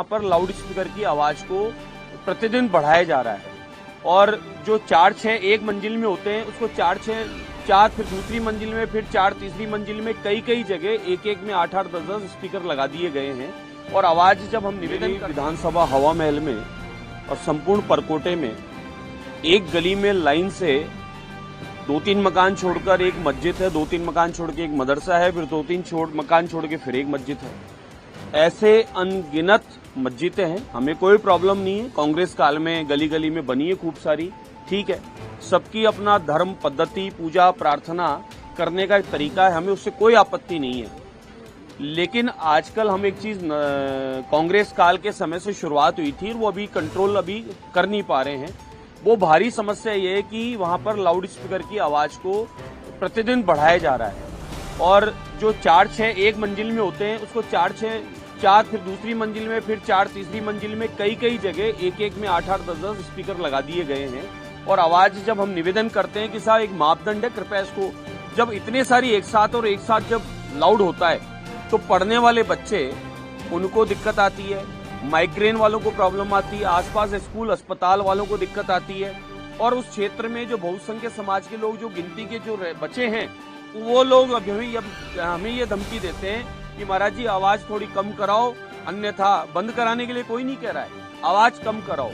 पर loud speaker की आवाज को प्रतिदिन बढ़ाया जा रहा है और जो 4-6 एक मंजिल में होते हैं उसको 4 फिर दूसरी मंजिल में, फिर 4 तीसरी मंजिल में, कई जगह एक में 8-8 10-10 स्पीकर लगा दिए गए हैं। और आवाज जब हम निवेदन विधानसभा हवा महल में और संपूर्ण परकोटे में एक गली में लाइन से 2-3 मकान छोड़कर एक मस्जिद है, 2-3 मकान छोड़ के एक मदरसा है, फिर 2-3 मकान छोड़ के फिर एक मस्जिद है। ऐसे अनगिनत मस्जिदें हैं, हमें कोई प्रॉब्लम नहीं है। कांग्रेस काल में गली गली में बनी है खूब सारी, ठीक है। सबकी अपना धर्म पद्धति, पूजा प्रार्थना करने का एक तरीका है, हमें उससे कोई आपत्ति नहीं है। लेकिन आजकल हम एक चीज कांग्रेस काल के समय से शुरुआत हुई थी, वो अभी कंट्रोल अभी कर नहीं पा रहे हैं। वो भारी समस्या ये है कि वहां पर लाउड स्पीकर की आवाज को प्रतिदिन बढ़ाया जा रहा है और जो 4-6 एक मंजिल में होते हैं उसको 4 फिर दूसरी मंजिल में, फिर 4 तीसरी मंजिल में, कई जगह एक में 8-8 10-10 स्पीकर लगा दिए गए हैं। और आवाज जब हम निवेदन करते हैं कि साहब एक मापदंड है, कृपया इसको, जब इतने सारी एक साथ जब लाउड होता है तो पढ़ने वाले बच्चे उनको दिक्कत आती है, माइग्रेन वालों को प्रॉब्लम आती है, आसपास स्कूल अस्पताल वालों को दिक्कत आती है। और उस क्षेत्र में जो बहुसंख्यक समाज के लोग, जो गिनती के जो बचे हैं, वो लोग हमें ये धमकी देते हैं कि महाराज जी आवाज थोड़ी कम कराओ, अन्यथा बंद कराने के लिए कोई नहीं कह रहा है, आवाज कम कराओ,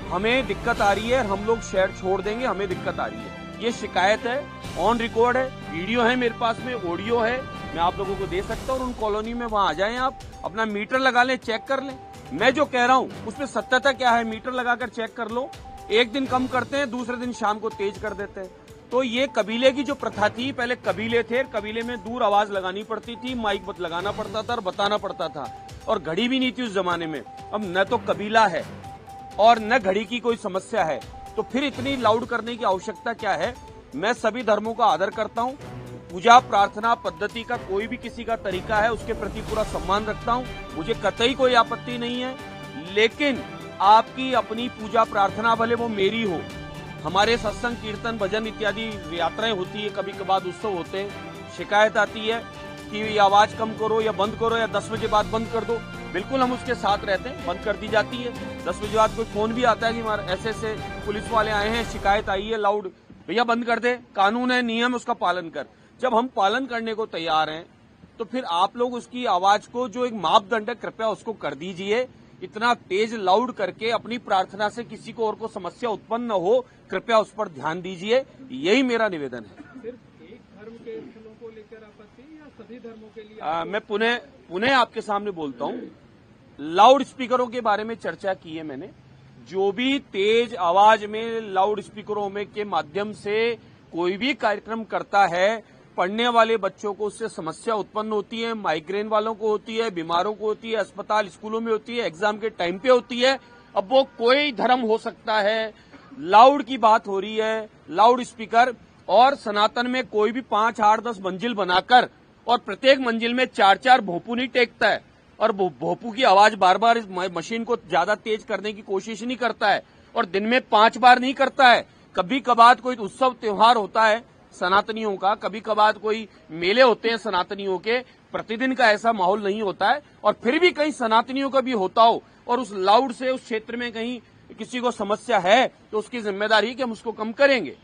हमें दिक्कत आ रही है, हम लोग शहर छोड़ देंगे, हमें दिक्कत आ रही है। ये शिकायत है, ऑन रिकॉर्ड है, वीडियो है मेरे पास में, ऑडियो है, मैं आप लोगों को दे सकता हूँ। और उन कॉलोनी में वहां आ जाएं, आप अपना मीटर लगा लें, चेक कर लें। मैं जो कह रहा हूँ उसमें सत्यता क्या है, मीटर लगाकर चेक कर लो। एक दिन कम करते हैं, दूसरे दिन शाम को तेज कर देते हैं। तो ये कबीले की जो प्रथा थी, पहले कबीले थे, कबीले में दूर आवाज लगानी पड़ती थी, माइक लगाना पड़ता था और बताना पड़ता था, और घड़ी भी नहीं थी उस जमाने में। अब न तो कबीला है और न घड़ी की कोई समस्या है, तो फिर इतनी लाउड करने की आवश्यकता क्या है। मैं सभी धर्मों का आदर करता हूँ, पूजा प्रार्थना पद्धति का कोई भी किसी का तरीका है उसके प्रति पूरा सम्मान रखता हूँ, मुझे कतई कोई आपत्ति नहीं है। लेकिन आपकी अपनी पूजा प्रार्थना, भले वो मेरी हो, हमारे सत्संग कीर्तन भजन इत्यादि यात्राएं होती है, कभी कभार उत्सव होते हैं, शिकायत आती है कि ये आवाज कम करो या बंद करो या 10 बजे बाद बंद कर दो, बिल्कुल हम उसके साथ रहते हैं, बंद कर दी जाती है। 10 बजे बाद कोई फोन भी आता है कि हमारे ऐसे पुलिस वाले आए हैं, शिकायत आई है लाउड, भैया बंद कर दे, कानून है, नियम, उसका पालन कर। जब हम पालन करने को तैयार हैं तो फिर आप लोग उसकी आवाज को, जो एक मापदंड है, कृपया उसको कर दीजिए। इतना तेज लाउड करके अपनी प्रार्थना से किसी को और को समस्या उत्पन्न न हो, कृपया उस पर ध्यान दीजिए, यही मेरा निवेदन है। सिर्फ एक धर्म के स्थलों को लेकर आपत्ति या सभी धर्मों के लिए? मैं पुनः आपके सामने बोलता हूँ, लाउड स्पीकरों के बारे में चर्चा की है मैंने। जो भी तेज आवाज में लाउड स्पीकरों में के माध्यम से कोई भी कार्यक्रम करता है, पढ़ने वाले बच्चों को उससे समस्या उत्पन्न होती है, माइग्रेन वालों को होती है, बीमारों को होती है, अस्पताल स्कूलों में होती है, एग्जाम के टाइम पे होती है। अब वो कोई धर्म हो सकता है, लाउड की बात हो रही है, लाउड स्पीकर, और सनातन में कोई भी 5, 8, 10 मंजिल बनाकर और प्रत्येक मंजिल में 4-4 भोंपू नहीं टेकता है और भोंपू की आवाज बार बार इस मशीन को ज्यादा तेज करने की कोशिश नहीं करता है और दिन में 5 बार नहीं करता है। कभी कभार कोई उत्सव त्योहार होता है सनातनियों का, कभी कभार कोई मेले होते हैं सनातनियों के, प्रतिदिन का ऐसा माहौल नहीं होता है। और फिर भी कहीं सनातनियों का भी होता हो और उस लाउड से उस क्षेत्र में कहीं किसी को समस्या है तो उसकी जिम्मेदारी कि हम उसको कम करेंगे।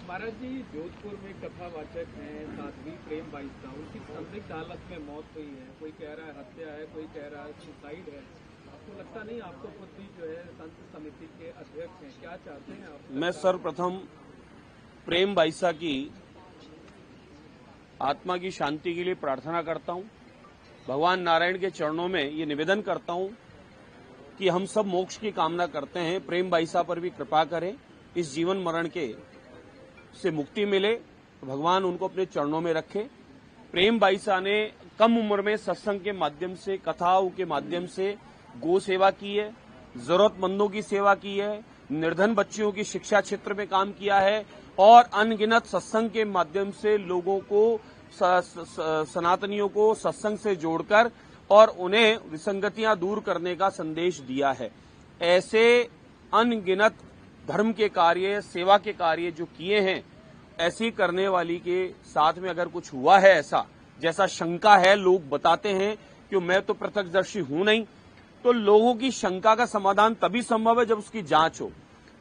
महाराज जी, जोधपुर में कथावाचक हैं साध्वी प्रेम बाईसा, उनकी संदिग्ध हालत में मौत हुई है, कोई कह रहा है हत्या है, कोई कह रहा है सुसाइड है। आपको लगता नहीं, आपको खुद भी जो है संत समिति के अध्यक्ष हैं, क्या चाहते हैं आप? मैं सर्वप्रथम प्रेम बाईसा की आत्मा की शांति के लिए प्रार्थना करता हूं, भगवान नारायण के चरणों में ये निवेदन करता हूं कि हम सब मोक्ष की कामना करते हैं, प्रेम बाईसा पर भी कृपा करें, इस जीवन मरण के से मुक्ति मिले, भगवान उनको अपने चरणों में रखे। प्रेम बाईसा ने कम उम्र में सत्संग के माध्यम से, कथाओं के माध्यम से गो सेवा की है, जरूरतमंदों की सेवा की है, निर्धन बच्चियों की शिक्षा क्षेत्र में काम किया है और अनगिनत सत्संग के माध्यम से लोगों को, सनातनियों को सत्संग से जोड़कर और उन्हें विसंगतियां दूर करने का संदेश दिया है। ऐसे अनगिनत धर्म के कार्य, सेवा के कार्य जो किए हैं, ऐसी करने वाली के साथ में अगर कुछ हुआ है ऐसा, जैसा शंका है, लोग बताते हैं कि मैं तो प्रत्यक्षदर्शी हूं नहीं, तो लोगों की शंका का समाधान तभी संभव है जब उसकी जांच हो।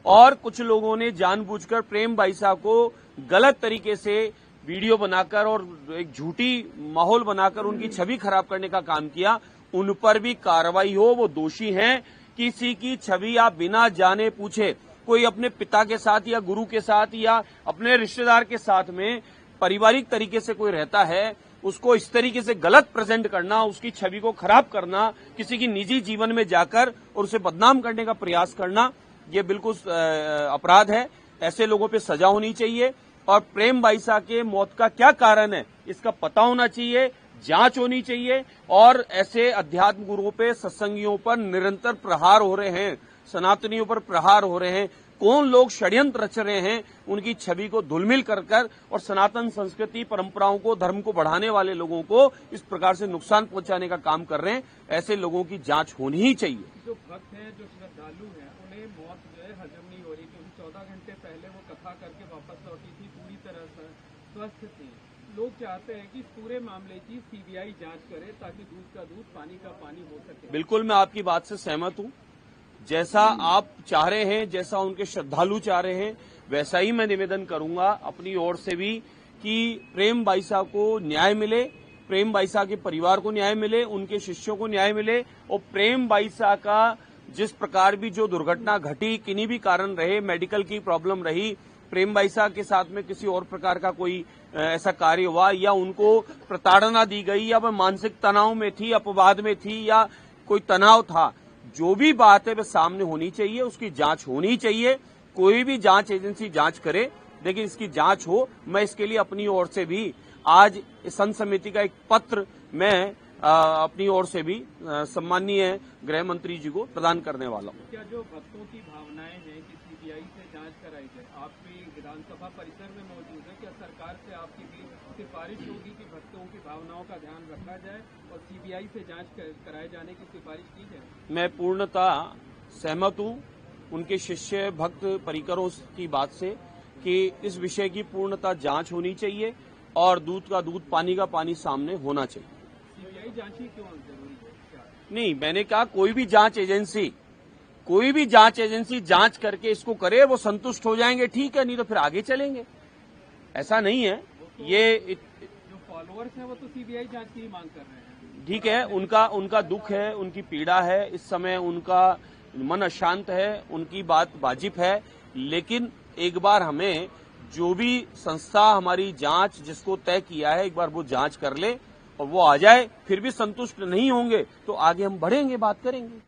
और कुछ लोगों ने जानबूझकर प्रेम बाईसा को गलत तरीके से वीडियो बनाकर और एक झूठी माहौल बनाकर उनकी छवि खराब करने का काम किया। उन पर भी कार्रवाई हो, वो दोषी हैं। किसी की छवि आप बिना जाने पूछे, कोई अपने पिता के साथ या गुरु के साथ या अपने रिश्तेदार के साथ में पारिवारिक तरीके से कोई रहता है, उसको इस तरीके से गलत प्रेजेंट करना, उसकी छवि को खराब करना, किसी की निजी जीवन में जाकर और उसे बदनाम करने का प्रयास करना, ये बिल्कुल अपराध है। ऐसे लोगों पे सजा होनी चाहिए और प्रेम बाईसा के मौत का क्या कारण है इसका पता होना चाहिए, जांच होनी चाहिए। और ऐसे अध्यात्म गुरुओं पे, सत्संगियों पर निरंतर प्रहार हो रहे हैं, सनातनियों पर प्रहार हो रहे हैं। कौन लोग षड्यंत्र रच रहे हैं उनकी छवि को धूलमिल कर और सनातन संस्कृति, परंपराओं को, धर्म को बढ़ाने वाले लोगों को इस प्रकार से नुकसान पहुंचाने का काम कर रहे हैं। ऐसे लोगों की जांच होनी ही चाहिए। जो भक्त हैं, जो श्रद्धालु हैं, उन्हें मौत जो है हजम नहीं हो रही, क्योंकि 14 घंटे पहले वो कथा करके वापस लौटी थी, पूरी तरह से स्वस्थ थी। लोग चाहते हैं कि पूरे मामले की सीबीआई जांच करे ताकि दूध का दूध, पानी का पानी हो सके। बिल्कुल, मैं आपकी बात से सहमत हूं। जैसा आप चाह रहे हैं, जैसा उनके श्रद्धालु चाह रहे हैं, वैसा ही मैं निवेदन करूंगा अपनी ओर से भी कि प्रेम बाईसा को न्याय मिले, प्रेम बाईसा के परिवार को न्याय मिले, उनके शिष्यों को न्याय मिले। और प्रेम बाईसा का जिस प्रकार भी जो दुर्घटना घटी, किन्हीं भी कारण रहे, मेडिकल की प्रॉब्लम रही, प्रेम बाईसा के साथ में किसी और प्रकार का कोई ऐसा कार्य हुआ या उनको प्रताड़ना दी गई या वह मानसिक तनाव में थी, अपवाद में थी या कोई तनाव था, जो भी बात है वह सामने होनी चाहिए, उसकी जांच होनी चाहिए। कोई भी जांच एजेंसी जांच करे, लेकिन इसकी जांच हो। मैं इसके लिए अपनी ओर से भी आज संत समिति का एक पत्र मैं अपनी ओर से भी सम्माननीय गृह मंत्री जी को प्रदान करने वाला हूँ। क्या जो भक्तों की भावनाएं हैं कि सीबीआई से जांच कराई जाए, आप भी विधानसभा परिसर में मौजूद है, क्या सरकार से आपकी भी सिफारिश होगी कि भक्तों की भावनाओं का ध्यान रखा जाए और सीबीआई से जांच कराए जाने की सिफारिश की जाए? मैं पूर्णतः सहमत हूँ उनके शिष्य भक्त परिकरों की बात से कि इस विषय की पूर्णतः जांच होनी चाहिए और दूध का दूध, पानी का पानी सामने होना चाहिए। सीबीआई जांच ही क्यों जरूरी है? नहीं, मैंने कहा कोई भी जांच एजेंसी जांच करके इसको करे, वो संतुष्ट हो जाएंगे, ठीक है, नहीं तो फिर आगे चलेंगे। ऐसा नहीं है। ये जो फॉलोअर्स हैं वो तो सीबीआई जांच की ही मांग कर रहे हैं। ठीक है, उनका दुख है, उनकी पीड़ा है, इस समय उनका मन अशांत है, उनकी बात वाजिब है। लेकिन एक बार हमें जो भी संस्था हमारी जांच जिसको तय किया है, एक बार वो जांच कर ले और वो आ जाए, फिर भी संतुष्ट नहीं होंगे तो आगे हम बढ़ेंगे, बात करेंगे।